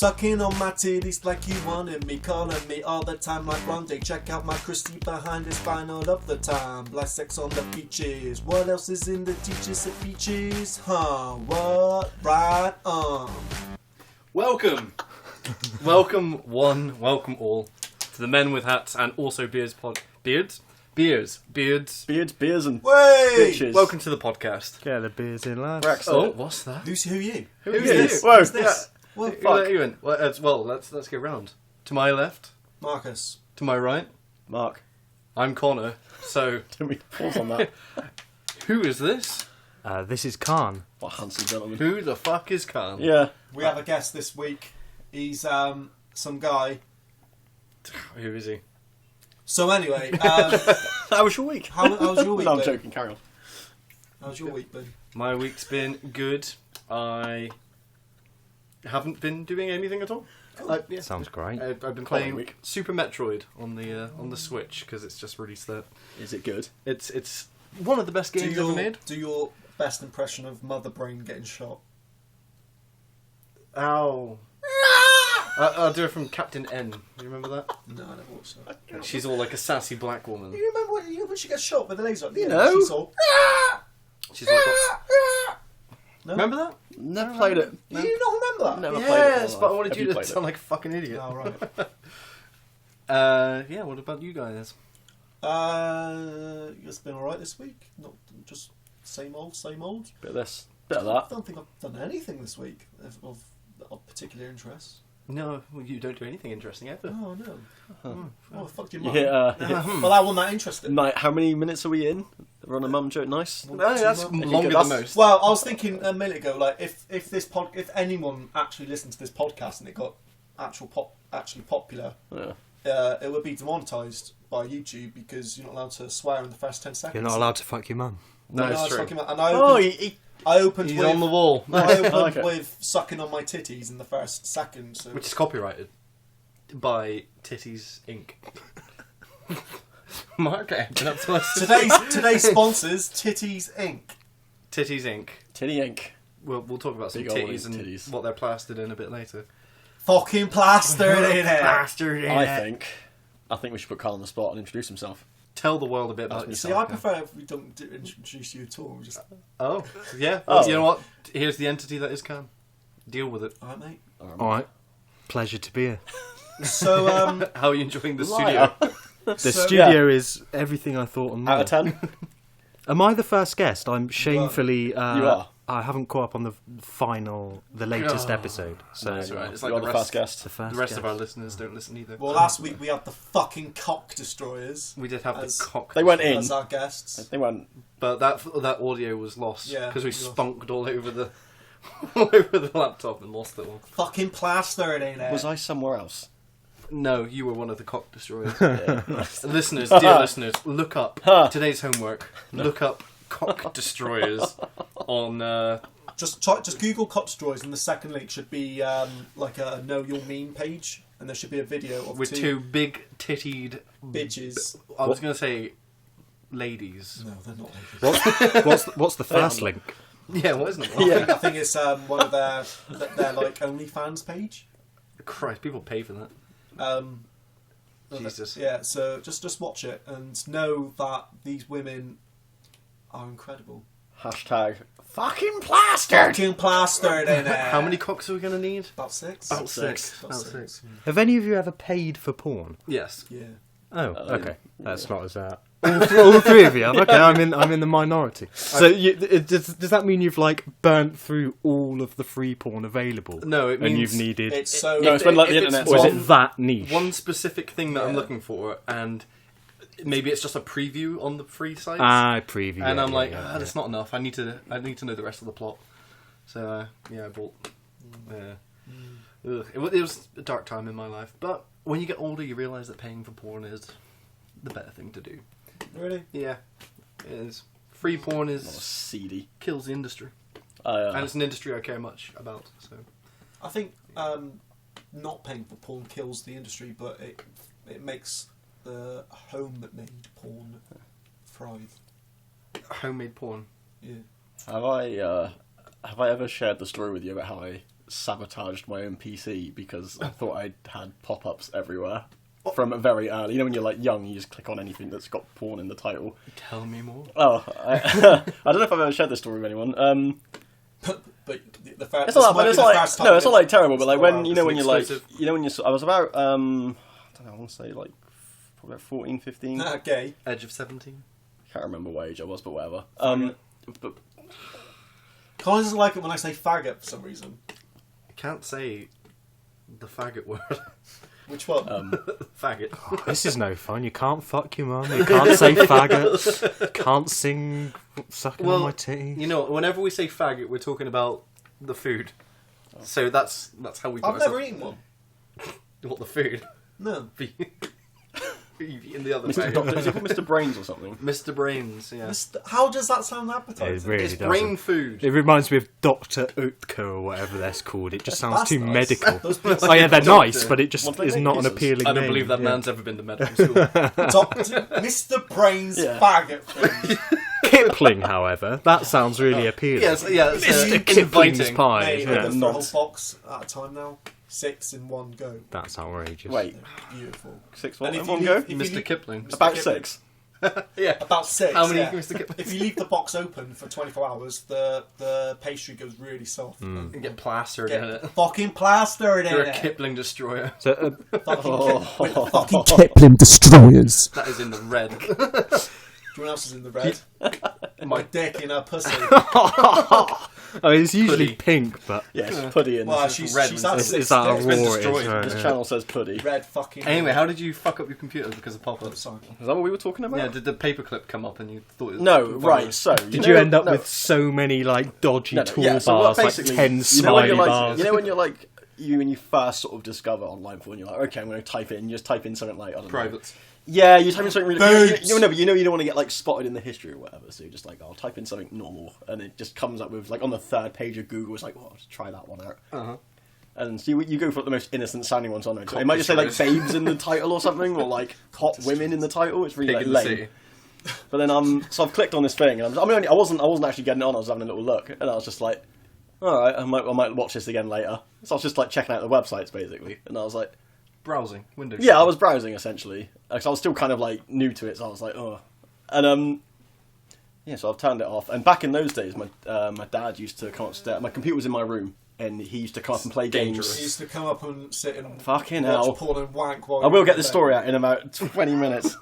Sucking on my titties like you wanted me, calling me all the time like Blondie. Check out my Christy behind his final of the time. Like sex on the beaches. What else is in the teachers of beaches? Huh? What? Right on. Welcome, welcome one, welcome all to the Men with Hats and also Beards Beards, and Wait! bitches. Welcome to the podcast. Get the beers in, lads. Brexit. Oh, what's that? Lucy, who are you? Who's this? Whoa. Who's this? Well, Who fuck. let you in? Well, let's go round. To my left, Marcus. to my right, Mark. I'm Connor. So, Didn't we pause on that? who is this? This is Khan. What handsome gentleman. Who the fuck is Khan? Yeah. We have a guest this week. He's some guy. Who is he? So anyway, How was your week? how was your week? No, I'm been? joking. Carry on. How's your week been? My week's been good. I haven't been doing anything at all. Yeah. Sounds great. I've been Quality playing week. Super Metroid on the Switch because it's just released that. Is it good? It's one of the best games ever made. Do your best impression of Mother Brain getting shot. Ow. I'll do it from Captain N. You remember that? No, I never watched that. She's all like a sassy black woman. You remember when she gets shot with a laser? At the You end? know. She's all, She's like, no? remember that? Never played it. You do not remember that? Never played it. Yes, but I wanted Have you to played sound like a fucking idiot. Oh, right. Yeah, what about you guys? It's been alright this week. Not just same old. Bit of this. Bit of I that. don't think I've done anything this week of particular interest. No, well, you don't do anything interesting ever. Oh, no. Oh, fuck your You mum. hit, Well, that wasn't that interesting. Night. How many minutes are we in? We're on a mum joke. Nice. No, that's If you longer could- than most. Well, I was thinking a minute ago, like if anyone actually listened to this podcast and it got actually popular, Yeah. it would be demonetised by YouTube because you're not allowed to swear in the first 10 seconds. You're not allowed to fuck your mum. No, I it's was true. talking about- and Oh, I opened He's with on the wall, I opened Okay. with sucking on my titties in the first second. So which is copyrighted by Titties Inc. Mark, that's what today's sponsors, Titties Inc. Titties Inc. Titty ink. We'll talk about some Big old titties and titties. what they're plastered in a bit later. Fucking plastered in it. Plastered in I think we should put Carl on the spot and introduce himself. Tell the world a bit about See, yourself. I prefer if we don't introduce you at all. We just, Oh, yeah. Oh. Well, you know what? Here's the entity that is Cam. Deal with it. alright, mate. Alright. Pleasure to be here. So, How are you enjoying the Liar. studio? The So- studio is everything I thought and more. Out of 10. Am I the first guest? I'm shamefully... You are. I haven't caught up on the latest Oh. episode. So That's right. It's You're like the first guest. the first The rest guest. of our listeners don't listen either. well, last week we had the fucking cock destroyers We did have As- the cock. They went in. as our guests. They went. But that audio was lost Yeah, because we we lost. spunked all over the all over the laptop and lost it all. Fucking plastered in it. Was I somewhere else? No, you were one of the cock destroyers. Yeah. Listeners, dear listeners, look up Ha. today's homework. Look up cock destroyers on. Just Google cock destroyers, and the second link should be like a Know Your Meme page, and there should be a video of with two big tittied. bitches. I was going to say, ladies. No, they're not ladies. What's the first link? Yeah, wasn't it? I think it's one of their like OnlyFans page. Christ, people pay for that. Jesus. Yeah, so just watch it and know that these women are incredible. Hashtag fucking plastered. Fucking plastered in it. How many cocks are we going to need? About six. About Six. six. About About six. six. Have any of you ever paid for porn? Yes. Yeah. Oh, okay. That's not as all three of you have. Okay, I'm in the minority. So does that mean you've like burnt through all of the free porn available? No, it means and you've needed. It's so. No, it's when like the if it's internet. or is one- it that niche? One specific thing that I'm Yeah. looking for, and maybe it's just a preview on the free sites. Preview. and yeah, I'm yeah, like, yeah, that's not enough. I need to know the rest of the plot. So yeah, I bought. Ugh. It was a dark time in my life, but when you get older, you realise that paying for porn is the better thing to do. Really? Yeah, it is. Free porn Oh, is seedy. kills the industry, Oh, and it's an industry I care much about. So I think not paying for porn kills the industry, but it makes the home-made porn thrive. homemade porn. Yeah. have I ever shared the story with you about how I sabotaged my own PC because I thought I had pop-ups everywhere from very early. You know, when you're like young, you just click on anything that's got porn in the title. Tell me more. Oh, I don't know if I've ever shared this story with anyone. But the fact It's not that, but it's not like terrible. But like when It's when an you're like exclusive. when you're I was about I don't know, I want to say like probably about 14, 15. Okay. Edge of 17. Can't remember what age I was, but whatever. But Colin doesn't like it when I say faggot for some reason. I can't say the faggot word. Which one? Faggot. This is no fun. You can't fuck your mum. You can't say faggot. Can't sing sucking on my titty. You know, whenever we say faggot, we're talking about the food. So that's how we. I've never eaten one. What, the food? No. You've eaten the other Mr. faggot. Doctor, is it called Mr. Brains or something? Mr. Brains, yeah. How does that sound It appetizing? really It's doesn't. brain food. It reminds me of Dr. Oetker or whatever that's called. It just sounds That's too nice. medical. Those pizzas- Oh yeah, they're Doctor. nice, but it just What do they is make not an pizzas? appealing I don't name. believe that Yeah. man's ever been to medical school. Mr. Brain's Yeah. faggot food. Kipling, however, that sounds really appealing. Yes, yeah, it's Mr. Kipling's inviting. pie. Mate, Yeah. I've gone through a whole Nuts. box at a time now. 6 in one go. That's outrageous. Wait, Beautiful. 6 And what? if In you one leave- go? if you Mr. leave- Kipling. Mr. About Kipling. 6. Yeah. About 6. How many yeah. Mr. Kipling? If you leave the box open for 24 hours, the pastry goes really soft. You get plastered in it. Fucking plastered in You're a it. Kipling destroyer. So, Fucking Kipling destroyers. That is in the red. Everyone else is in the red. My dick in her pussy. I mean, it's usually Puddy. pink, but Yeah, it's puddy in Well, this. she's red had ones. is 6 that a dicks. been war? destroyed. Right, This yeah. channel says puddy. Red fucking. Anyway, how did you fuck up your computer because of pop-ups? Sorry. Is that what we were talking about? Yeah, did the paperclip come up and you thought it was No, funny? right, so... Did you end up with so many like dodgy Yeah, toolbars, so what like basically- 10 you know when smiley you're like, bars? You know when you're like... when you first sort of discover online porn, you're like, okay, I'm going to type it, and you just type in something like, I don't know. Privates. Yeah, you type in something really... Boobs. You know, but you don't want to get like spotted in the history or whatever, so you're just like, I'll type in something normal, and it just comes up with, like, on the 3rd page of Google, it's like, well, I'll just try that one out. Uh-huh. And so you go for the most innocent sounding ones on it. So it might just say like babes in the title or something, or like hot women in the title. It's really Pig like in the lame. city. But then so I've clicked on this thing, and I wasn't actually getting it on. I was having a little look, and I was just like, all right, I might watch this again later. So I was just like checking out the websites basically, and I was like, Browsing. Windows. yeah, I was browsing essentially, because I was still kind of like new to it. So I was like, oh, and yeah, so I've turned it off. And back in those days, my dad used to come upstairs. My computer was in my room, and he used to come up and play Dangerous. He games. used to come up and sit and Fucking watch hell. porn and wank while I you will were get in this bed. story out in about 20 minutes.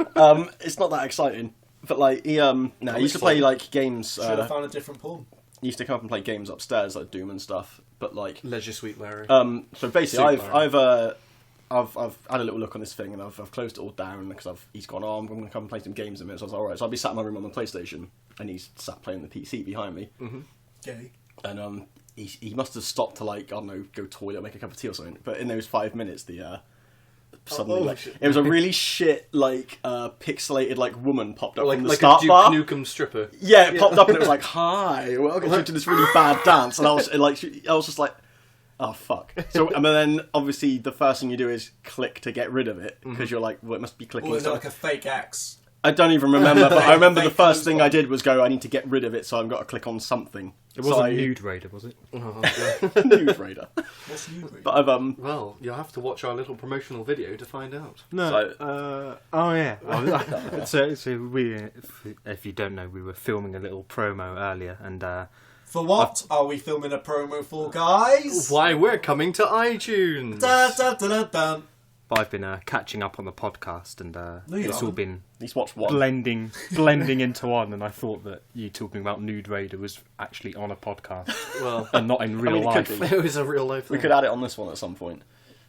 It's not that exciting, but like he he used to play like games. Should have found a different porn. He used to come up and play games upstairs, like Doom and stuff. But like, Leisure Suite Larry. so basically, Super. I've had a little look on this thing, and I've closed it all down because he's gone. Oh, I'm going to come and play some games in a minute. So I was like, all right. So I'll be sat in my room on the PlayStation, and he's sat playing the PC behind me. Gay. And he must have stopped to like, I don't know, go toilet, make a cup of tea or something. But in those 5 minutes, suddenly like, shit. it was a really shit like pixelated like woman popped up like from the like a start Duke bar. Nukem stripper. Yeah, it popped up and it was like, "Hi, welcome to this really bad dance." And I was just like, "Oh fuck!" So and then obviously the first thing you do is click to get rid of it because you're like, "Well, it must be clicking." Or is it stuff. like a fake axe? I don't even remember, but I remember the Fake first clothes thing one. I did was go, "I need to get rid of it," so I've got to click on something. It So wasn't I- Nude Raider, was it? Nude Raider. What's new? Really? But I've Well, you'll have to watch our little promotional video to find out. No. So- Oh yeah. So we, if you don't know, we were filming a little promo earlier, and For what are we filming a promo for, guys? Why we're coming to iTunes. Da, da, da, da, da. but I've been catching up on the podcast, and you it's all haven't. been he's watched one. blending into one. And I thought that you talking about Nude Raider was actually on a podcast Well, and not in real mean, it could life. be. it was a real life We thing. could add it on this one at some point.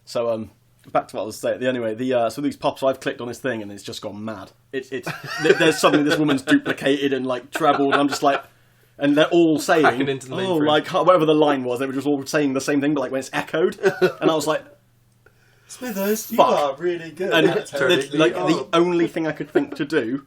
So back to what I was saying. Anyway, so these pops, I've clicked on this thing and it's just gone mad. There's suddenly this woman's duplicated and like trebled. And I'm just like, and they're all saying, Hacking into the oh, mainframe. like whatever the line was, they were just all saying the same thing, but like when it's echoed. And I was like, Smithers, you Fuck. are really good. and at the only thing I could think to do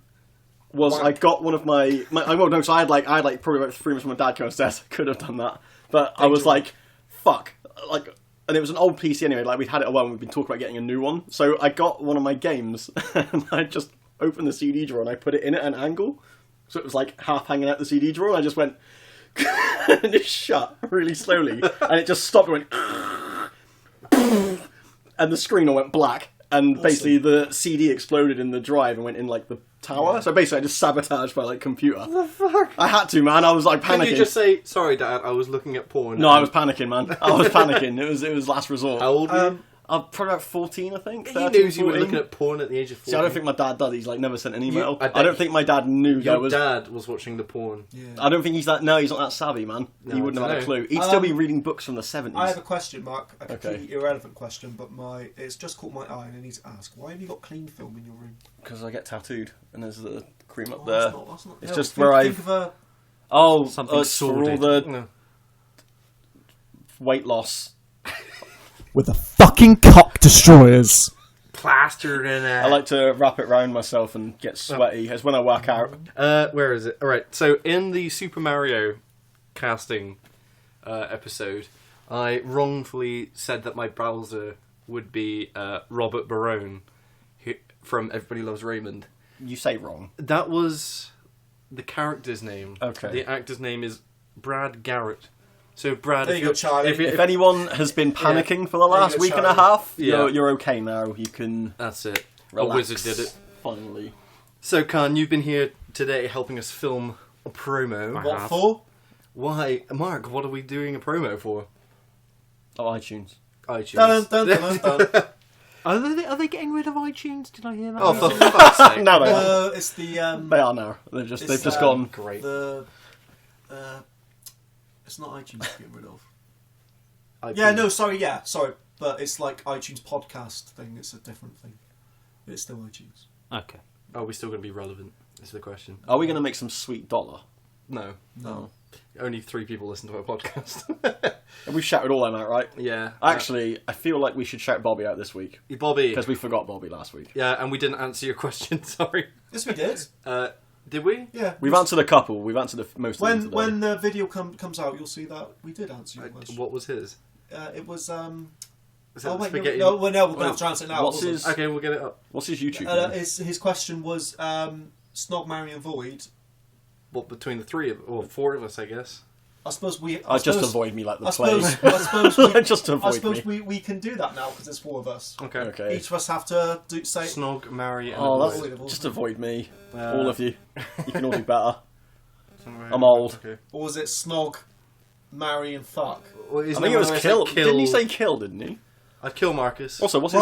was Wank. I got one of my well, no, so I had like probably about 3 minutes when my dad came upstairs. I could have done that, but I was like, fuck, like. And it was an old PC anyway, like we'd had it a while and we'd been talking about getting a new one. So I got one of my games and I just opened the CD drawer and I put it in at an angle. So it was like half hanging out the CD drawer and I just went, and it shut really slowly, and it just stopped and went, and the screen all went black, and basically the CD exploded in the drive and went in like the tower. Yeah. So basically, I just sabotaged my like computer. What the fuck? I had to, man. I was like panicking. Can you just say, "Sorry, Dad, I was looking at porn"? No, I was panicking, man. I was panicking. It was last resort. How old were you? I'm probably about 14, I think. He 13, knew you were looking at porn at the age of 14. See, I don't think my dad does. He's like never sent an email. I I don't think my dad knew Your there was. dad was watching the porn. Yeah. I don't think he's that. No, he's not that savvy, man. No, he wouldn't have had a clue. He'd still be reading books from the 70s. I have a question, Mark. A completely irrelevant question, but it's just caught my eye, and I need to ask: why have you got clean film in your room? Because I get tattooed, and there's the cream up there. That's not, it's just where I. Something for all sordid. the weight loss. With the fucking cock destroyers. Plastered in it. I like to wrap it round myself and get sweaty. It's when I work out. Where is it? Alright, so in the Super Mario casting episode, I wrongfully said that my Bowser would be Robert Barone from Everybody Loves Raymond. You say wrong. That was the character's name. Okay. The actor's name is Brad Garrett. So Brad, there you go, Charlie. If anyone has been panicking for the last week and a half, you're okay now. You can. That's it. Relax. A wizard did it. Finally. So Khan, you've been here today helping us film a promo. What for? Why, Mark? What are we doing a promo for? Oh, iTunes. iTunes. Dun, dun, dun, dun, dun. Are they getting rid of iTunes? Did I hear that? Oh, for fuck's sake! No, they are. It's the They are now. They've just gone. Great. It's not iTunes to get rid of. iTunes. Sorry, but it's like iTunes podcast thing. It's a different thing. It's still iTunes. Okay. Are we still going to be relevant? Is the question. Are we going to make some sweet dollar? No. No. Only 3 people listen to our podcast. We've shouted all them out, right? Yeah. Actually, I feel like we should shout Bobby out this week. Bobby. Because we forgot Bobby last week. Yeah, and we didn't answer your question, sorry. Yes, we did. Did we? Yeah. We've answered a couple. We've answered most of them today. When the video comes out, you'll see that we did answer your question. What was his? It was Is that oh wait, spaghetti? no, we're going to have to answer it now. What's his? Okay, we'll get it up. What's his YouTube? name? His question was Snog, Marry and Void. What, between the 3 of, or 4 of us, I guess. I suppose we. Just avoid me like the I plague. suppose we can do that now because there's 4 of us. Okay. Each of us have to say. Snog, marry, and avoid. Just avoid me. All of you. You can all do better. I'm old. Okay. Or was it Snog, Marry and Fuck? Well, I think it was kill. Didn't he say kill? Didn't he? I'd kill Marcus. Also, what's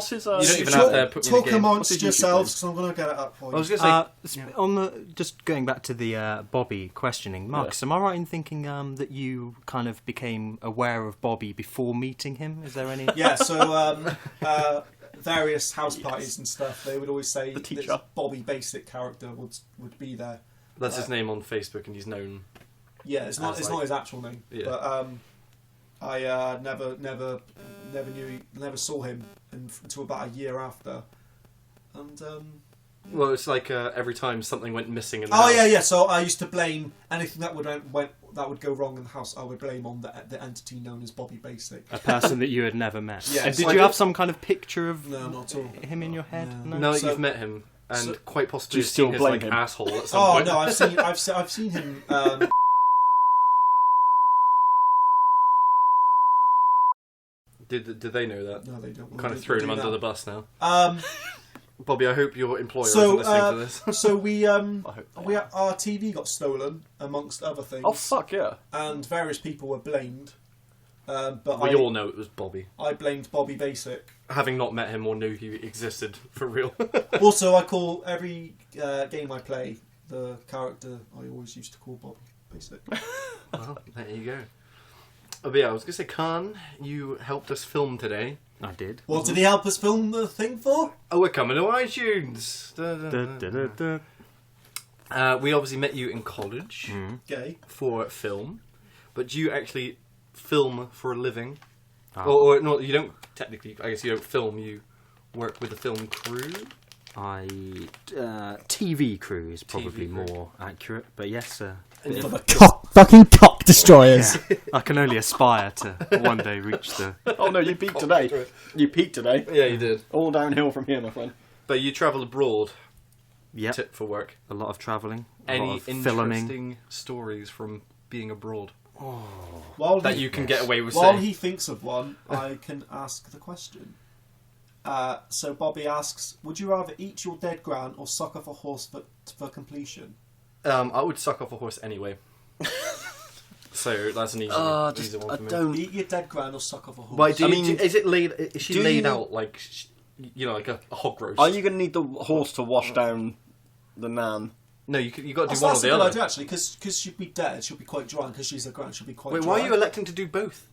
his? You don't even have to put me in the Talk game. amongst yourselves because I'm going to get it up for you. I was going to say... On the just going back to the Bobby questioning, Marcus, am I right in thinking that you kind of became aware of Bobby before meeting him? Is there any? Yeah, so various house parties and stuff, they would always say this Bobby Basic character would be there. That's his name on Facebook, and he's known. Yeah, it's not his actual name, but I never saw him until about a year after, and well, it's like every time something went missing in the house. yeah. So I used to blame anything that would go wrong in the house. I would blame on the entity known as Bobby Basic, A person that you had never met. Yeah. And did you have some kind of picture of not at all. him in your head? No. Now that you've met him, and quite possibly you still seen his blame him? asshole at some point. No, I've seen him. Did they know that? No, they don't. Kind of threw him under the bus now. Bobby, I hope your employer So, isn't listening to this. So our TV got stolen amongst other things. Oh fuck yeah! And various people were blamed. But We all know it was Bobby. I blamed Bobby Basic. Having not met him or knew he existed for real. Also, I call every game I play the character I always used to call Bobby Basic. Well, there you go. Oh, but yeah, I was going to say, Khan, you helped us film today. I did. What did he help us film the thing for? Oh, we're coming to iTunes. We obviously met you in college Gay. for film, but you actually film for a living. Or no, you don't technically. I guess you don't film. You work with a film crew. TV crew is probably more accurate, but yes, For the fucking cock destroyers. I can only aspire to one day reach the. Oh no, you peaked today. You peaked today. Yeah, you did. All downhill from here, my friend. But you travel abroad. Yep. For work. A lot of travelling. Any lot of interesting filming. stories from being abroad. While That you can get away with While saying. he thinks of one, I can ask the question. So Bobby asks, would you rather eat your dead gran or suck off a horse for completion? I would suck off a horse anyway. So that's an easy one for me. don't. Eat your dead gran or suck off a horse? Why, is it laid? Is she do laid you- out like, like a hog roast? Are you going to need the horse to wash down the nan? No, you got to do That's one or a the good other. idea, actually, because she'd be dead. She'll be quite dry, because she's a gran. She'll be quite Wait, dry. why are you electing to do both?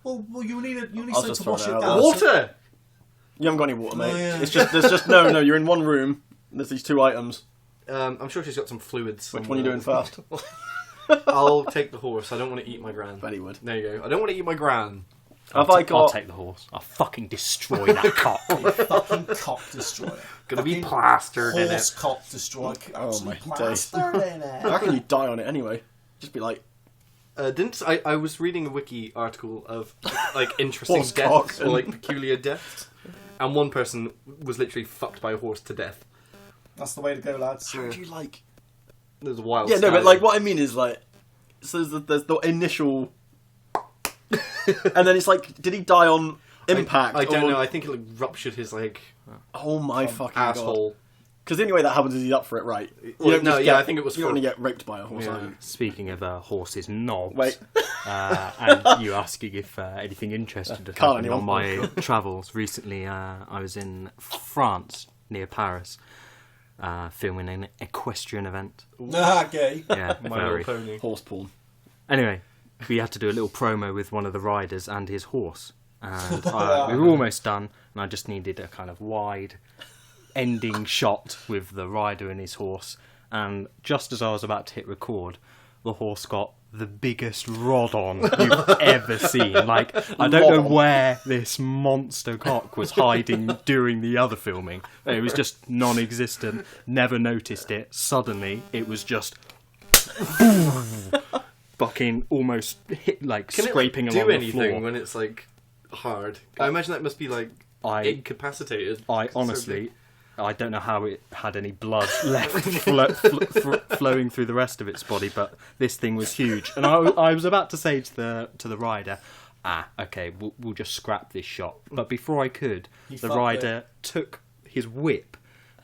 Well, you need I'll something just to throw wash it it out down. there. Water. You haven't got any water, mate. Oh, yeah. It's just no. You're in one room. There's these two items. I'm sure she's got some fluids. Which one are you doing first? I'll take the horse. I don't want to eat my gran. Bet he would. There you go. I don't want to eat my gran. Have I'll I got? take the horse. I'll fucking destroy that cock. Fucking cock destroyer. Gonna be Fucking plastered in horse it. cock destroyer. Oh my Absolutely days. plastered in it. How can you die on it anyway? Just be like, I was reading a wiki article of like interesting Horse deaths cock. or like peculiar deaths, and one person was literally fucked by a horse to death. That's the way to go, lads. how do you like? There's a wild. Yeah, no, but story. like what I mean is like, so there's the initial, and then it's like, did he die on impact? I don't or- know. I think it like ruptured his like Oh my fucking god! asshole. Because the only way that happens is he's up for it, right? You Well, don't no, just yeah, get- I think it was You don't for- want to get raped by a horse, Yeah. are you? Speaking of horses' knobs, Wait. and you asking if anything interesting had Can't happened on anyone? my travels recently, I was in France near Paris, filming an equestrian event. Nah, gay. Yeah, My very. Little Pony. Horse porn. Anyway, we had to do a little promo with one of the riders and his horse. And we were almost done, and I just needed a kind of wide ending shot with the rider and his horse. And just as I was about to hit record, the horse got the biggest rod on you've ever seen. Like, I don't know where this monster cock was hiding during the other filming. It was just non-existent, never noticed it. Suddenly, it was just fucking almost hit, like Can scraping it like, along do the anything floor. when it's like hard? I imagine that must be like incapacitated. I So honestly, big. I don't know how it had any blood left flowing through the rest of its body, but this thing was huge. And I was about to say to the rider, okay, we'll just scrap this shot. But before I could, the fucked rider took his whip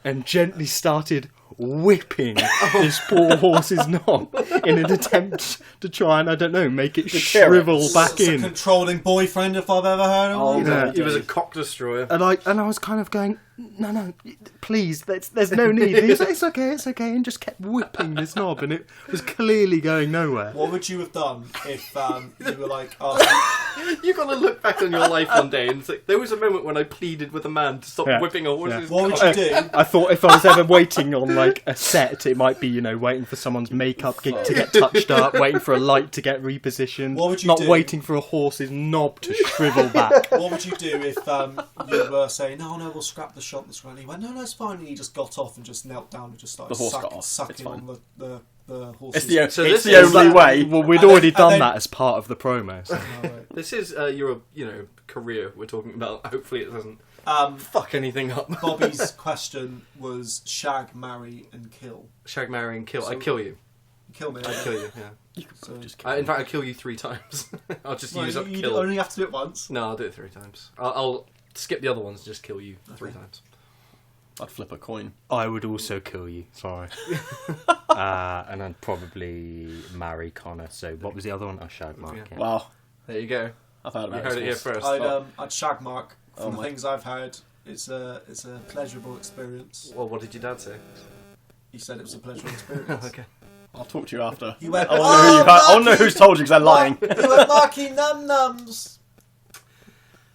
and gently started whipping this poor horse's knob in an attempt to try and, I don't know, make it shrivel back It's a in. controlling boyfriend if I've ever heard of one. Yeah. He was a cock destroyer. And I was kind of going, no, please, there's no need. And he was like, it's okay, and just kept whipping this knob, and it was clearly going nowhere. What would you have done if you were like, oh, You're gonna look back on your life one day and say, there was a moment when I pleaded with a man to stop Yeah. whipping a horse's what would cock." you do? I thought if I was ever waiting on like a set, it might be, waiting for someone's makeup gig to get touched up, waiting for a light to get repositioned, What would you not do? waiting for a horse's knob to shrivel back. What would you do if you were saying, no, we'll scrap the shot that's running? He went, no, it's fine. And he just got off and just knelt down and just started The horse got off. It's sucking fine. on the horse's... It's the, So it's this the is only like- way. Well, we'd And already then- done and then- that as part of the promo. So. Oh, right. This is your career we're talking about. Hopefully it doesn't Um, fuck anything up. Bobby's question was shag, marry, and kill. Shag, marry, and kill. So- I'd kill you. Kill me. I'd kill you. Yeah. So, In fact, I'd kill you 3 times. I'll just well, use up you kill. only have to do it once. No, I'll do it 3 times. I'll skip the other ones and just kill you 3 times. I'd flip a coin. I would also kill you. Sorry. And I'd probably marry Connor. So what was the other one? I shag Mark. Yeah. Yeah. Wow, There you go. I've heard You about heard it here this. first. I'd shag Mark. Oh From the my- things I've heard, it's a pleasurable experience. Well, what did your dad say? He said it was a pleasurable experience. Okay. I'll talk to you after. He went, I want to know who's told you because they're lying. He went, Marky Num Nums.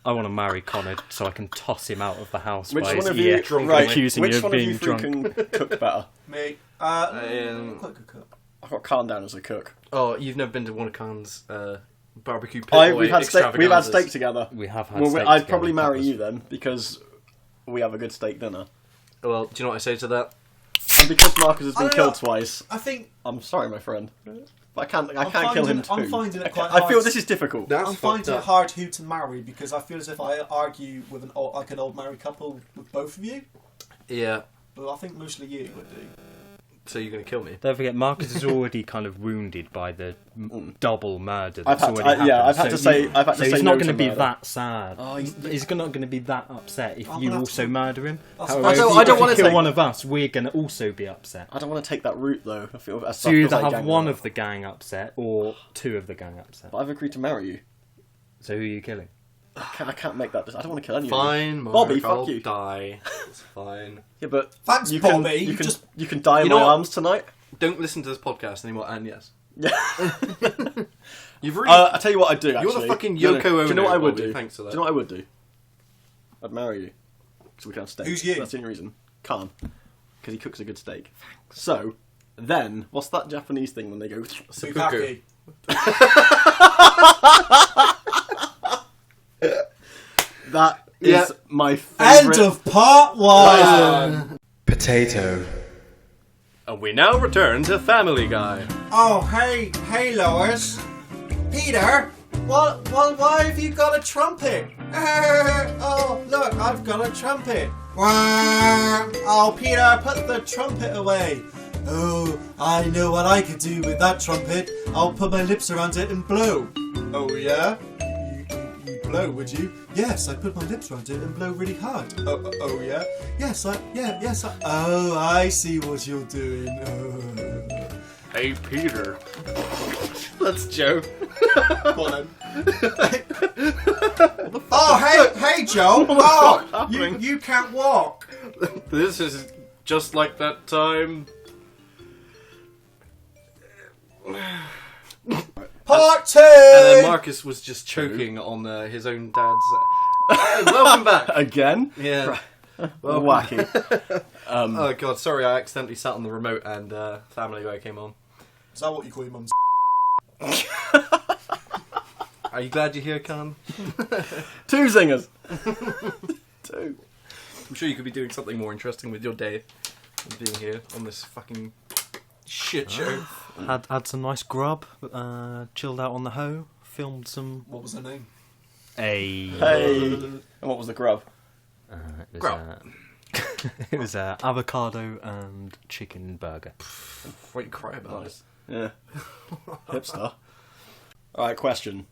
I want to marry Connor so I can toss him out of the house Which by one his of ear, you? drunk Right. accusing Which you of one of being you three drunk. can cook better? Me. Um, quite a good cook. I've got calm down as a cook. Oh, you've never been to one of Khan's barbecue pit We've had steak together. We have had Well, steak I'd together. probably That marry was- you then because we have a good steak dinner. Well, do you know what I say to that? And because Marcus has I been don't killed know. twice, I think I'm sorry, my friend. But I can't I'm kill him finding- too. I'm finding it quite I feel hard. this is difficult. That's I'm finding fucked it up. hard who to marry because I feel as if I argue with an old married couple with both of you. Yeah. But I think mostly you would do. So you're going to kill me? Don't forget, Marcus is already kind of wounded by the double murder that's I've already happened. had to say he's no not going to to be murder. that sad. Oh, he's not going to be that upset if I'm you gonna have also to- murder him. That's- However, I don't if wanna you kill take- one of us, we're going to also be upset. I don't want to take that route though. I feel So you either have one of the gang upset or two of the gang upset. But I've agreed to marry you. So who are you killing? I can't make that. I don't want to kill anyone. Fine, Mark, Bobby, fuck I'll you. die. It's fine. Yeah, but Thanks, you Bobby. Can, You just- you can die in You know my what? arms tonight. Don't listen to this podcast anymore, and yes. Yeah. You've really... I tell you what I'd do. Actually, You're the fucking No, Yoko Do you know what I would Bobby, do? thanks for that. Do you know what I would do? I'd marry you, so we can have steak. Who's you? That's the only reason. Khan, because he cooks a good steak. So then, what's that Japanese thing when they go? Bukaki. That is Yeah. my favourite. End of part 1. Potato. And we now return to Family Guy. Oh, hey, Lois. Peter, why have you got a trumpet? Oh, look, I've got a trumpet. Oh, Peter, put the trumpet away. Oh, I know what I could do with that trumpet. I'll put my lips around it and blow. Oh, yeah? You blow, would you? Yes, I put my lips around it and blow really hard. Oh yeah? Yes, oh, I see what you're doing. Oh. Hey, Peter. That's Joe. Come on then. Oh, hey, Joe. Oh, you can't walk. This is just like that time. Part 2. And then Marcus was just choking on his own dad's. Welcome back. Again? Yeah. Wacky. Oh god, sorry, I accidentally sat on the remote and Family Guy came on. Is that what you call your mum's? Are you glad you're here, Cam? 2 zingers. 2. I'm sure you could be doing something more interesting with your day than being here on this fucking shit show. Had some nice grub, chilled out on the hoe, filmed some... What was her name? Hey. And what was the grub? It was, Grub. it was avocado and chicken burger. Why you cry about it? Yeah. Hipster. Alright, question.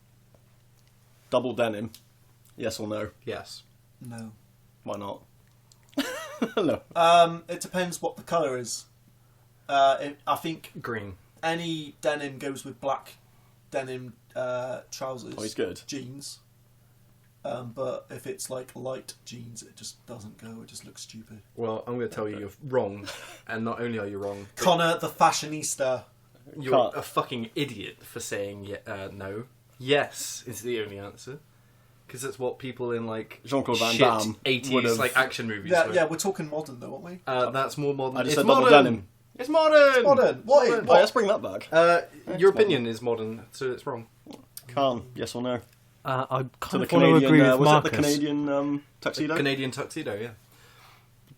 Double denim. Yes or no? Yes. No. Why not? No. It depends what the colour is. I think Green. any denim goes with black denim trousers. Oh, he's good. Jeans. But if it's like light jeans, it just doesn't go. It just looks stupid. Well, I'm going to tell you you're wrong. And not only are you wrong, but Connor, the fashionista. you're Can't. a fucking idiot for saying no. Yes is the only answer. Because that's what people in like Jean-Claude Van shit Damme 80s would've- like action movies. Yeah, were. yeah, we're talking modern though, aren't we? That's more modern. I just It's said double modern. denim. It's modern. Modern. What? Modern. Oh, let's bring that back. Your opinion is modern, so it's wrong. Khan, yes or no? I To kind the of want to Canadian, agree with was Marcus. it the Canadian tuxedo? Canadian tuxedo, yeah.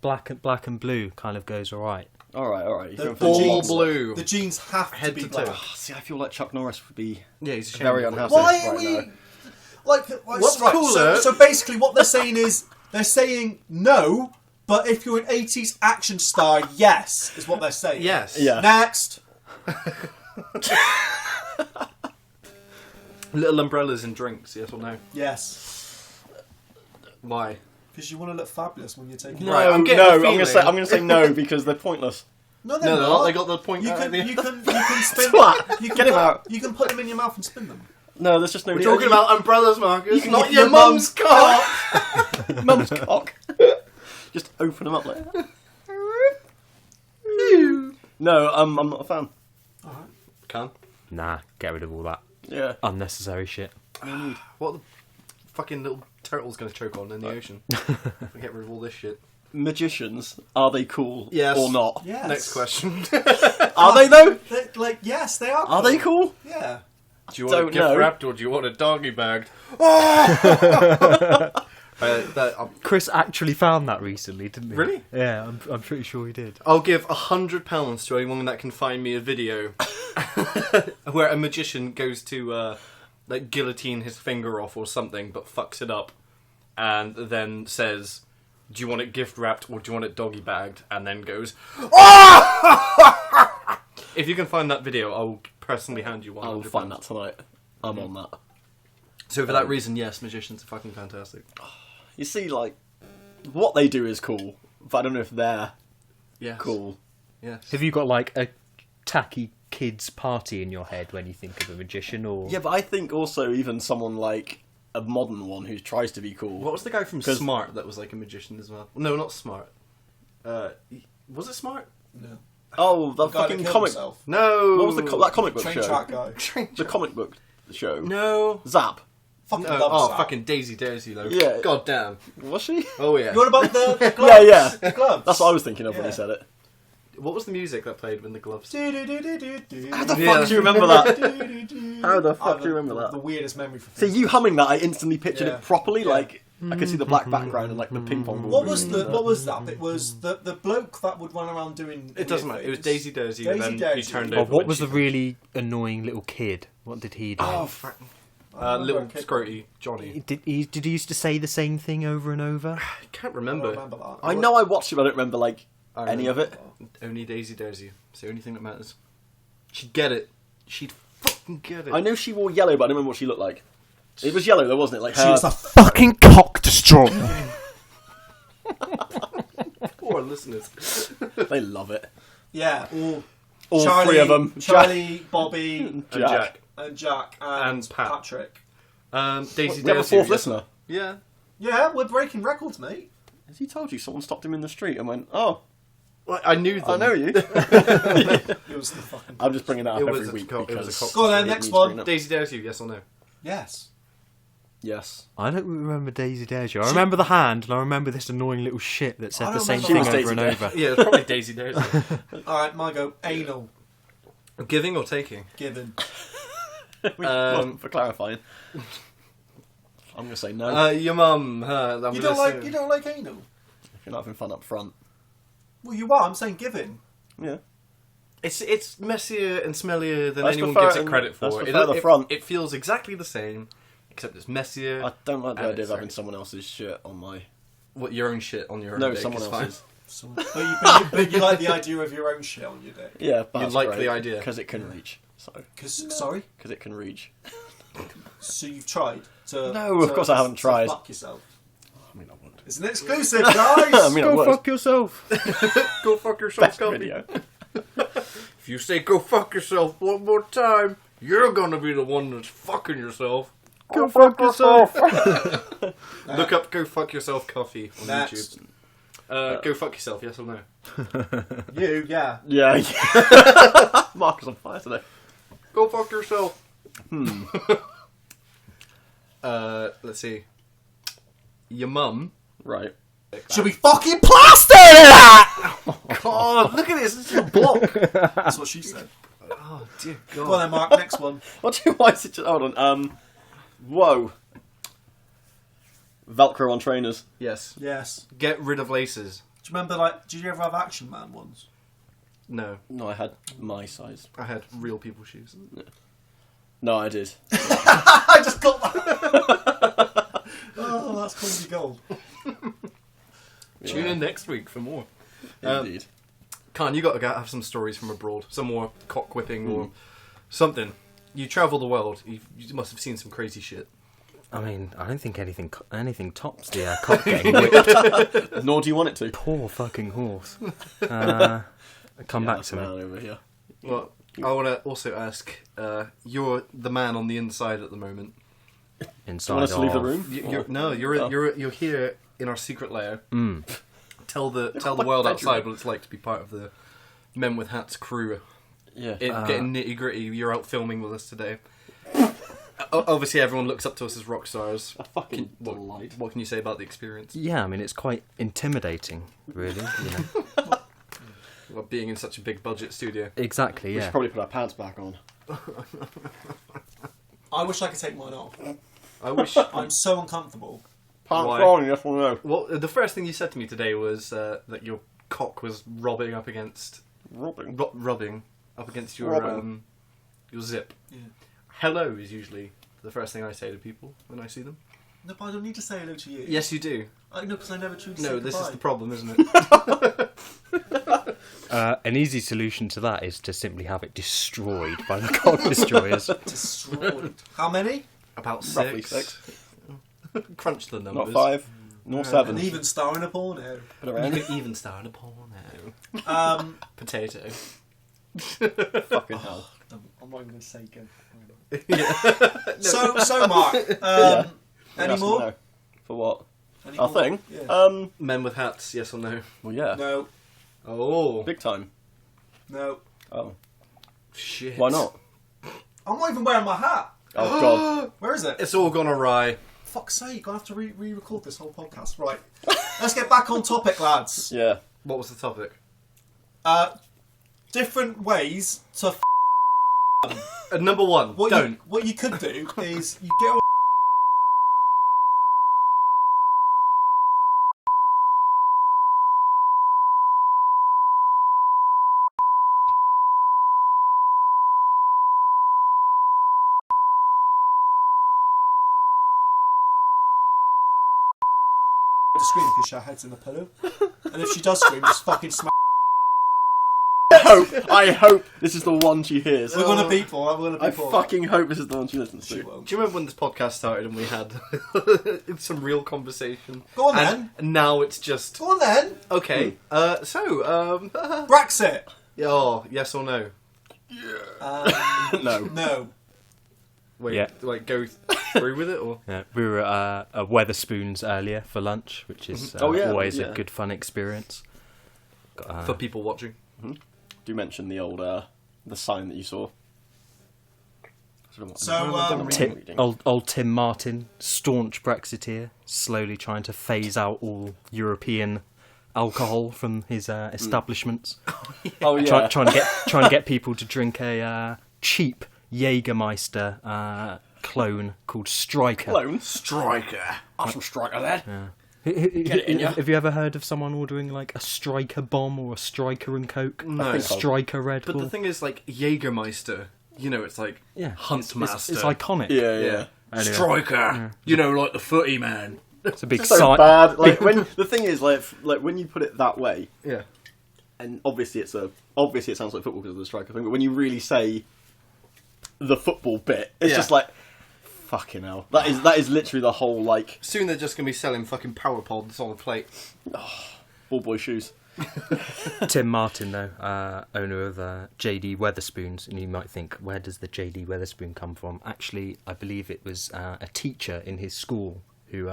Black and blue kind of goes alright. Alright. The, You're the All jeans, blue. The jeans have Head to be to toe. black. See, I feel like Chuck Norris would be Yeah, he's ashamed very of it. unhappy Why are right we now. like? What's right, cooler? So basically, what they're saying is they're saying no, but if you're an '80s action star, yes, is what they're saying. Yes. Yeah. Next. Little umbrellas and drinks, yes or no? Yes. Why? Because you want to look fabulous when you're taking. No, Right, I'm getting no, a I'm gonna feeling- say no because they're pointless. No, they're No, they're not. not. They got the point You out can, at the end. you can spin. Twat. You can Get him put, out. You can put them in your mouth and spin them. No, there's just no. We're talking about umbrellas, Marcus, can not get your your mum's cock. mum's cock. Just open them up like. No, I'm not a fan. Can. Nah, get rid of all that Yeah. unnecessary shit. What the fucking little turtle's going to choke on in the ocean? Get rid of all this shit. Magicians, are they cool Yes. or not? Yes. Next question. Are they though? Like yes, they are. Are they cool? Yeah. Do you want Don't a gift know. wrapped or do you want a doggy bagged? Chris actually found that recently, didn't he? Really? Yeah, I'm pretty sure he did. I'll give £100 to anyone that can find me a video where a magician goes to like guillotine his finger off or something, but fucks it up, and then says, do you want it gift wrapped or do you want it doggy bagged? And then goes, "Ah!" If you can find that video, I'll personally hand you one. I'll find that tonight. I'm on that. So for that reason, yes, magicians are fucking fantastic. You see, like, what they do is cool, but I don't know if they're Yes. cool. Yes. Have you got like a tacky kids party in your head when you think of a magician, or Yeah, but I think also even someone like a modern one who tries to be cool. What was the guy from 'Cause- Smart that was like a magician as well? No, not Smart. Was it Smart? No. Oh, the guy that fucking killed comic. himself. No. What was that comic book Train show? track guy. The comic book show. No. Zap. Fucking No. love Oh, that. fucking Daisy Daisy though. Yeah. God damn. Was she? Oh yeah. You want about the gloves? Yeah. The gloves. That's what I was thinking of when Yeah. he said it. What was the music that played when the gloves? How the Yeah. fuck do you remember that? How the I fuck have do you remember The that? weirdest memory for See, things. you humming that, I instantly pictured Yeah. it properly. Yeah. Like, I could see the black background and like the ping pong ball. What was that? It was the bloke that would run around doing. It doesn't matter. It was Daisy Daisy, Daisy and then he Daisy. turned or over. what when was she- the really annoying little kid? What did he do? Oh fuck. Little Scroty Johnny. Did he used to say the same thing over and over? I can't I remember. remember that. I know I watched it, but I don't remember like I any of remember. it. Only Daisy Daisy. It's the only thing that matters. She'd get it. She'd fucking get it. I know she wore yellow, but I don't remember what she looked like. It was yellow though, wasn't it? Like She her. was a Fucking cock destroyer. Poor listeners. They love it. yeah. All Charlie, three of them. Charlie, Bobby, And Jack. and Jack, and Pat. Patrick. Daisy We have a Daisy. fourth listener. Yeah. Yeah, we're breaking records, mate. Has he told you someone stopped him in the street and went, "Oh, Well, I knew them. I know you"? It was the fucking. I'm just bringing that up It was every a week cock- it was a because cock- Go on then, it next needs one. bringing up. Daisy Daisy, yes or no? Yes. Yes. I don't remember Daisy Daisy. I remember the hand, and I remember this annoying little shit that I said the don't same remember thing that. over and Daisy over. Yeah, it's probably Daisy Daisy. All right, my go. Anal. Giving or taking? Given. For clarifying, I'm gonna say no. Your mum. You don't like anal. If you're not having fun up front, Well, you are. I'm saying given. yeah. It's messier and smellier than I anyone prefer gives it it in- credit I for. prefer the front. It feels exactly the same, except it's messier. I don't like the And idea it's of having sorry. someone else's shit on my. What, your own shit on your own No, dick someone is fine. else's. But you like the idea of your own shit on your dick. Yeah, but You like the idea. because it can reach. So Sorry. because it can reach. So you've tried to. No, of course I haven't tried. To fuck yourself. I mean, I would. It's an exclusive, guys. I mean, I Go would. fuck yourself. Go fuck yourself, Best Scotty. video. If you say go fuck yourself one more time, you're gonna be the one that's fucking yourself. Go fuck yourself. Look up "Go Fuck Yourself" coffee on Next. YouTube. Go fuck yourself, yes or no? You, yeah. Yeah. Mark is on fire today. Go fuck yourself. Let's see. Your mum. Right. Should we fucking plaster that? God, look at this. This is a block. That's what she said. Oh dear Go on God. then, Mark. Next one. Why is it just... Hold on. Whoa. Velcro on trainers. Yes. Yes. Get rid of laces. Do you remember, did you ever have Action Man ones? No, No, I had my size. I had real people shoes. No, I did. I just got that. Oh, that's comedy gold. Tune in next week for more. Indeed. Khan, you got to have some stories from abroad. Some more cock whipping or something. You travel the world. You must have seen some crazy shit. I mean, I don't think anything tops the cock getting whipped. Nor do you want it to. Poor fucking horse. Come back to man me. over here. Well, I want to also ask. You're the man on the inside at the moment. Inside Want us to leave the of- room? You're here in our secret lair. Tell the world outside what it's like to be part of the Men with Hats crew. Yeah. Getting nitty gritty. You're out filming with us today. Obviously, everyone looks up to us as rock stars. A fucking delight. What can you say about the experience? Yeah, I mean, it's quite intimidating, really. You know. Well, being in such a big budget studio. Exactly, We yeah. should probably put our pants back on. I wish I could take mine off. I wish. I'm so uncomfortable. Pants Why? on, yes or no? Well, the first thing you said to me today was that your cock was rubbing up against Robbing. rubbing up against your Rubbing. your zip. Yeah. Hello is usually the first thing I say to people when I see them. No, but I don't need to say hello to you. Yes, you do. I know, because I never truly No, said this is the goodbye. problem, isn't it? An easy solution to that is to simply have it destroyed by the cold destroyers. Destroyed. How many? About Roughly 6. Crunch the numbers. Not 5, nor 7. An even star in a porno. But around. Even star in a porno. Potato. Fucking hell. I'm not even going to say go. No. So Mark, Yeah. any Yes or more? no? For what? Any Our more? thing? Yeah. Men with hats, yes or no? Well, yeah. No. Oh. Big time. No. Oh. Shit. Why not? I'm not even wearing my hat. Oh, God. Where is it? It's all gone awry. Fuck's sake, I have to re-record this whole podcast. Right. Let's get back on topic, lads. Yeah. What was the topic? Different ways to Number 1, don't. What you could do is you get a to scream because her head's in the pillow. And if she does scream, just fucking smack. I hope this is the one she hears. We're gonna beep for her. We're gonna I beep for her. fucking hope this is the one she listens She to. won't. Do you remember when this podcast started and we had some real conversation? Go on and then. And now it's just... Go on then. Okay, Brexit. Oh, yes or no? No. No. Wait, Yeah. like go through with it, or...? Yeah, we were at Weatherspoons earlier for lunch, which is always a good fun experience. For people watching. Do mention the old, the sign that you saw. So, Old Tim Martin, staunch Brexiteer, slowly trying to phase out all European alcohol from his establishments. Oh yeah. Trying to get people to drink a cheap Jägermeister clone called Striker. Clone? Striker. Have some Striker there. Get it in ya. Have you ever heard of someone ordering like a Striker bomb or a Striker and Coke? No. A Striker Red But Bull. the thing is, like, Jägermeister, you know, it's like Huntmaster. It's iconic. Yeah. Anyway. Striker. You know, like the footy man. It's a big So sign. bad. Like when the thing is, like when you put it that way, Yeah. and obviously it sounds like football because of the striker thing. But when you really say the football bit, it's Yeah. just like fucking hell. That is literally the whole like Soon they're just going to be selling fucking power pods on a plate. ball boy shoes. Tim Martin, though, owner of JD Weatherspoons, and you might think, where does the JD Weatherspoon come from? Actually, I believe it was a teacher in his school who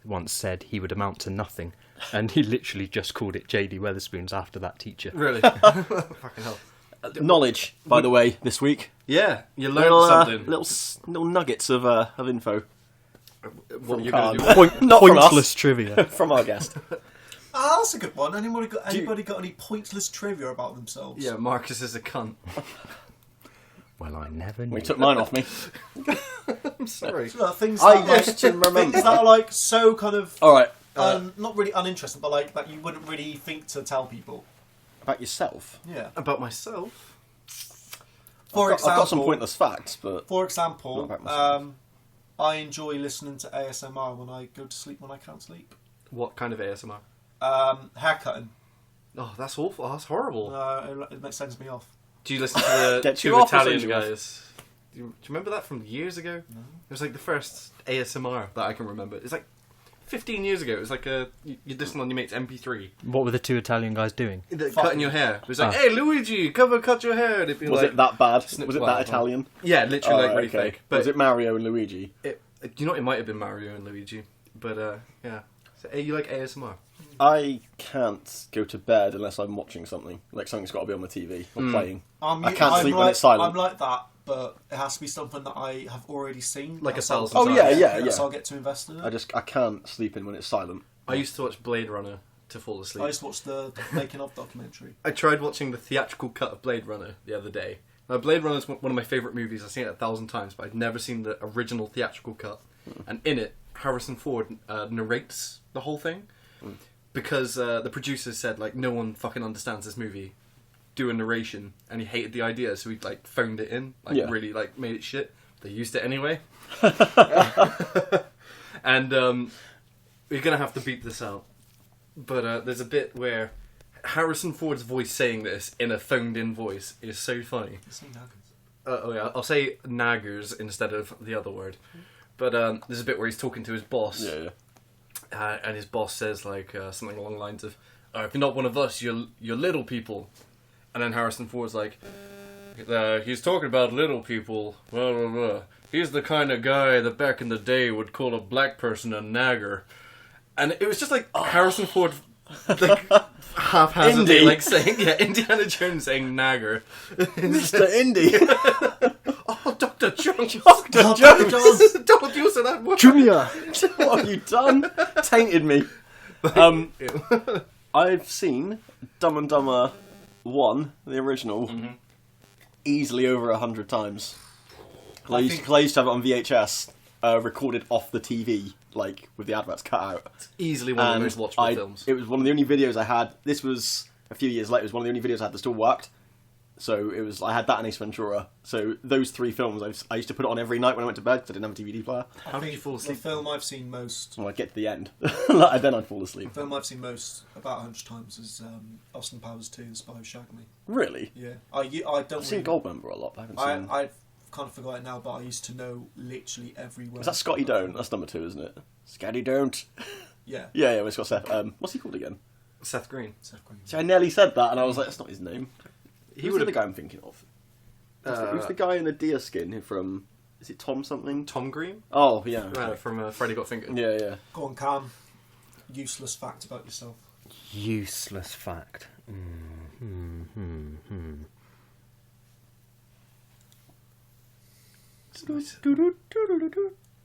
once said he would amount to nothing, and he literally just called it JD Weatherspoons after that teacher. Really? Fucking hell. Knowledge, by the way, this week. Yeah, you learned something. Little nuggets of info What are you Khan. going to do? Not from Pointless us, trivia. from our guest. Ah, that's a good one. Anybody got any pointless trivia about themselves? Yeah, Marcus is a cunt. Well, I never knew. We took mine off me. I'm sorry. So, things I that, like, used to remember. things that are like so kind of All right, not really uninteresting, but like that you wouldn't really think to tell people. about yourself. Yeah. About myself? For I've got some example, pointless facts, but For Not example, about myself. I enjoy listening to ASMR when I go to sleep when I can't sleep. What kind of ASMR? Haircutting. Oh, that's awful. That's horrible. It sends me off. Do you listen to the Get you two off or Italian send you off? guys? Do you remember that from years ago? No. It was like the first ASMR that I can remember. It's like 15 years ago. It was like you listen on your mate's MP3. What were the two Italian guys doing? Cutting your hair. It was like, hey, Luigi, cut your hair. And it'd be was like, it that bad? snip Was it well, that Italian? Yeah, literally like really okay. fake. But Was it Mario and Luigi? you know, it might have been Mario and Luigi. But yeah. So, hey, you like ASMR? I can't go to bed unless I'm watching something. Like something's got to be on the TV or playing. I can't sleep when it's silent. I'm like that, but it has to be something that I have already seen. Like That's 1,000 all- times. yeah. So I'll get to invest in it. I can't sleep in when it's silent. I used to watch Blade Runner to fall asleep. I just watched the making of documentary. I tried watching the theatrical cut of Blade Runner the other day. Now, Blade Runner is one of my favourite movies. I've seen it 1,000 times, but I'd never seen the original theatrical cut. And in it, Harrison Ford narrates the whole thing. Because the producers said, like, no one fucking understands this movie. Do a narration. And he hated the idea, so he, like, phoned it in. Like, really, like, made it shit. They used it anyway. And We're gonna have to beep this out. But there's a bit where Harrison Ford's voice saying this in a phoned-in voice is so funny. Say nuggets. Oh yeah, I'll say naggers instead of the other word. But there's a bit where he's talking to his boss. Yeah. And his boss says like something along the lines of, "If you're not one of us, you're little people." And then Harrison Ford's like, "He's talking about little people. Blah, blah, blah. He's the kind of guy that back in the day would call a black person a nagger." And it was just like Harrison Ford, like haphazardly, Indy. like saying, Indiana Jones saying nagger. Mr. Indy. Oh, Dr. Jones. Dr. Jones. Don't use that word. Junior! What have you done? Tainted me. I've seen Dumb and Dumber 1, the original, easily over 100 times. I used to have it on VHS, recorded off the TV, like with the adverts cut out. It's easily one of the most watchable films. It was one of the only videos I had. This was a few years later. It was one of the only videos I had that still worked. So I had that and Ace Ventura. So those three films, I used to put it on every night when I went to bed because I didn't have a DVD player. How did you fall asleep? The film I've seen most. Well, I'd get to the end, then I'd fall asleep. The film I've seen most, about 100 times, is Austin Powers 2: The Spy Who Shagged Me. Really? Yeah, I don't. I've seen Goldmember a lot, but I haven't seen... I've kind of forgotten now, but I used to know literally every word. Is that Scotty Don't? That's number 2, isn't it? Scotty Don't. Yeah. Yeah, it's got Seth. What's he called again? Seth Green. Seth Green. See, I nearly said that, and I was like, that's not his name. He Who's would the other have. guy I'm thinking of? Who's the guy in the deer skin from... Is it Tom something? Tom Green? Oh, yeah. From Freddy Got Fingered. Yeah. Go on, Cam. Useless fact about yourself. Useless fact.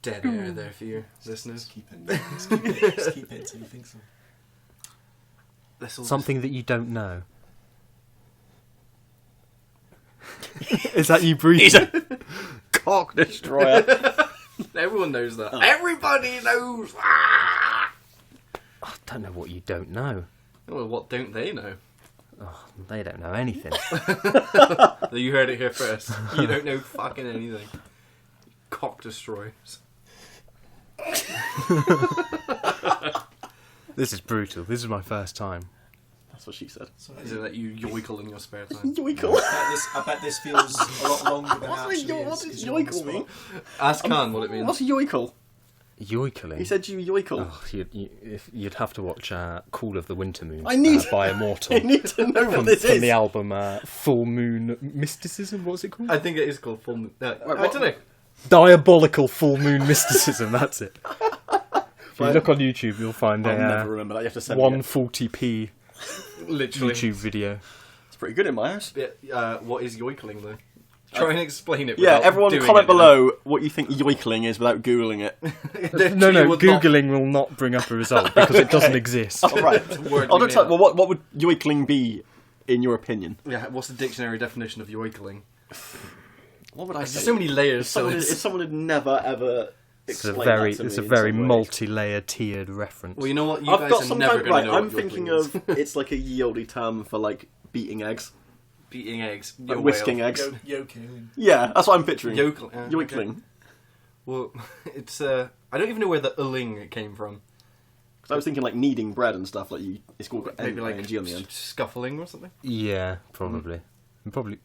Dead air there for you, listeners. Just keep it. Just keep it until you think so. Something that you don't know. Is that you breathing? Cock Destroyer. Everyone knows that. Everybody knows. Ah! I don't know what you don't know. Well, what don't they know? Oh, they don't know anything. You heard it here first. You don't know fucking anything. Cock destroyers. This is brutal. This is my first time. That's what she said. So Is it that you yoicle in your spare time? Yoinkle. I bet this feels a lot longer than it actually What is. does 'cause you're on the yoinkle mean? spot. Ask Khan what it means. What's yoinkle? Yoikeling. He said you yoinkle. Oh, you'd have to watch Call of the Winter Moon I need- by Immortal. I need to know what this from is. the album Full Moon Mysticism. What's it called? I think it is called full. I what- don't know. Diabolical Full Moon Mysticism. That's it. If you look on YouTube, you'll find I'll never a remember that. You have to send me it. 140p Literally. YouTube video. It's pretty good in my house. What is yoikling though? Try and explain it. Yeah, without everyone doing comment it, below what you think yoikling is without Googling it. Literally No, would not- Googling will not bring up a result because it doesn't exist. Oh, right. Word Oh, we don't tell, made well, what would yoikling be, in your opinion? Yeah, what's the dictionary definition of yoikling? What would I There's say? so many layers. So If someone had never, ever It's a explained very, that to me it's a in very some way. multi-layered, tiered reference. well, you know what? You I've guys got are some never kind going to right. know I'm what thinking yoikling is. of it's like a yieldy term for like beating eggs, beating eggs, like whisking eggs. Yoking. Yeah, that's what I'm picturing. Yoikling. Yoikling. Well, it's I don't even know where the "ling" came from. 'Cause I was thinking like kneading bread and stuff. Like it's called Maybe like ing on the end. scuffling or something. Yeah, probably. Probably.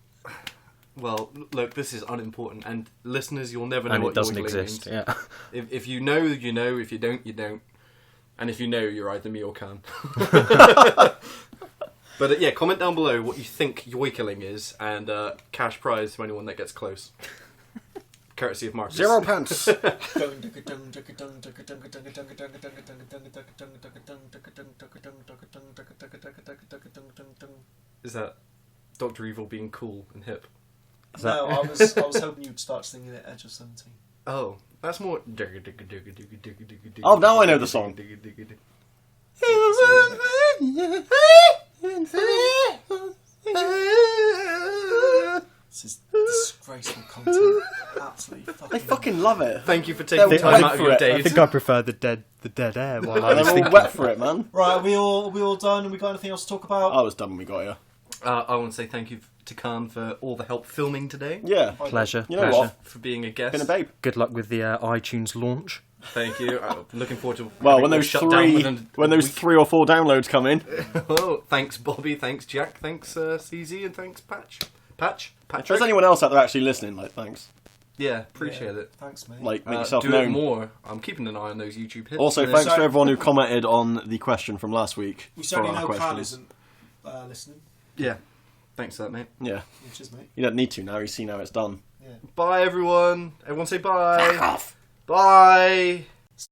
Well, look, this is unimportant, and listeners, you'll never know And what it doesn't yoikling exist. means. Yeah. If you know, you know. If you don't, you don't. And if you know, you're either me or Khan. But yeah, comment down below what you think yoikling is, and cash prize to anyone that gets close. Courtesy of Marcus. 0 pence. Is that Dr. Evil being cool and hip? No, I was hoping you'd start singing at Edge of 17. Oh, that's more. Oh, now I know the song. This is disgraceful content. Absolutely fucking. I fucking love it. Thank you for taking They're time wait out of for your it. day. I think I prefer the dead air while I was They're all thinking. wet for it, man. Right, are we all done? And we got anything else to talk about? I was done when we got here. I want to say thank you to Khan for all the help filming today. Yeah. Pleasure. You know Pleasure. what? For being a guest. Been a babe. Good luck with the iTunes launch. Thank you. I'm looking forward to. Well, having when it those shut down within a week. 3 or 4 downloads come in, Oh, thanks Bobby, thanks Jack, thanks CZ, and thanks Patch. if Patrick. there's anyone else out there actually listening, like, thanks. Yeah, appreciate it. Thanks, mate. Like, make yourself Do known. it more. I'm keeping an eye on those YouTube hits. Also, And thanks So- to everyone who commented on the question from last week. we for certainly our know Carl questions. isn't listening. yeah, thanks for that, mate. Yeah, Which is, mate. you don't need to now. You see now it's done. Yeah. Bye, everyone. Everyone say bye. Back off. Bye.